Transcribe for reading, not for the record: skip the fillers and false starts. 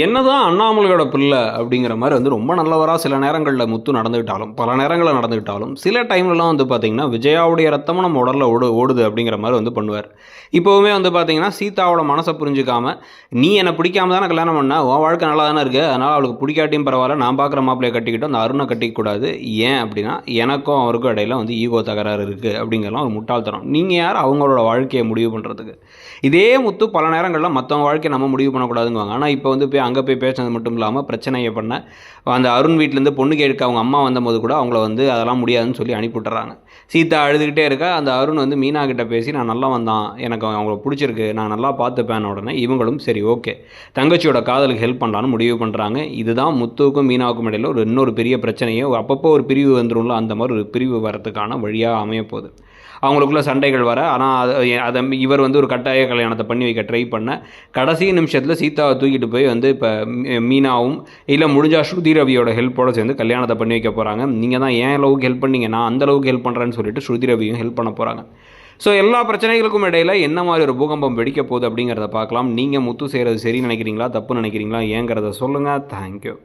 என்னதான் அண்ணாமலையோட பிள்ளை அப்படிங்கிற மாதிரி வந்து ரொம்ப நல்லவராக சில நேரங்களில் முத்து நடந்துக்கிட்டாலும், பல நேரங்களில் நடந்துக்கிட்டாலும், சில டைம்லலாம் வந்து பார்த்தீங்கன்னா, விஜயாவுடைய ரத்தமும் நம்ம உடலில் ஓடுது அப்படிங்கிற மாதிரி வந்து பண்ணுவார். இப்போவுமே வந்து பார்த்தீங்கன்னா, சீதாவோட மனசை புரிஞ்சுக்காம, "நீ என்னை பிடிக்காம தானே கல்யாணம் பண்ண, உன் வாழ்க்கை நல்லா தானே இருக்கு, அதனால் அவளுக்கு பிடிக்காட்டியும் பரவாயில்ல, நான் பார்க்குற மாப்பிள்ளையை கட்டிக்கிட்டு அந்த அருணை கட்டிக்கக்கூடாது. ஏன் அப்படின்னா, எனக்கும் அவருக்கும் இடையில வந்து ஈகோ தகராறு இருக்குது." அப்படிங்கிறலாம் ஒரு முட்டாள்தனம். நீங்கள் யார் அவங்களோட வாழ்க்கையை முடிவு பண்ணுறதுக்கு? இதே முத்து பல நேரங்களில் மற்றவங்க வாழ்க்கையை நம்ம முடிவு பண்ணக்கூடாதுங்குவாங்க. ஆனால் இப்போ வந்து அங்கே போய் பேசினது மட்டும் இல்லாமல் பிரச்சனையை பண்ண அந்த அருண் வீட்டிலேருந்து பொண்ணு கேட்க அவங்க அம்மா வந்தபோது கூட அவங்கள வந்து அதெல்லாம் முடியாதுன்னு சொல்லி அனுப்பிவிட்டுறாங்க. சீதா அழுதுகிட்டே இருக்கா. அந்த அருண் வந்து மீனா கிட்ட பேசி நான் நல்லா வந்தான், எனக்கு அவங்கள பிடிச்சிருக்கு, நான் நல்லா பார்த்துப்பேன். உடனே இவங்களும் சரி ஓகே தங்கச்சியோட காதலுக்கு ஹெல்ப் பண்ணலான்னு முடிவு பண்ணுறாங்க. இதுதான் முத்துவுக்கும் மீனாவுக்கும் இடையில் ஒரு இன்னொரு பெரிய பிரச்சனையே. அப்பப்போ ஒரு பிரிவு வந்துடும்ல, அந்த மாதிரி ஒரு பிரிவு வரத்துக்கான வழியாக அமையப்போகுது. அவங்களுக்குள்ள சண்டைகள் வர, ஆனால் அதை இவர் வந்து ஒரு கட்டாய கல்யாணத்தை பண்ணி வைக்க ட்ரை பண்ண, கடைசி நிமிஷத்தில் சீதாவை தூக்கிட்டு போய் வந்து இப்போ மீனாவும் இல்லை முடிஞ்சா ஸ்ருதி ரவியோட ஹெல்ப்போடு சேர்ந்து கல்யாணத்தை பண்ணி வைக்க போகிறாங்க. நீங்கள் தான் ஏன் அளவுக்கு ஹெல்ப் பண்ணீங்க, நான் அந்த அளவுக்கு ஹெல்ப் பண்ணுறேன்னு சொல்லிட்டு ஸ்ருதி ரவியும் ஹெல்ப் பண்ண போகிறாங்க. ஸோ எல்லா பிரச்சனைகளுக்கும் இடையில் என்ன மாதிரி ஒரு பூகம்பம் வெடிக்க போகுது அப்படிங்கிறத பார்க்கலாம். நீங்கள் முத்து செய்கிறது சரி நினைக்கிறீங்களா, தப்பு நினைக்கிறீங்களா, ஏங்கிறத சொல்லுங்கள். தேங்க்யூ.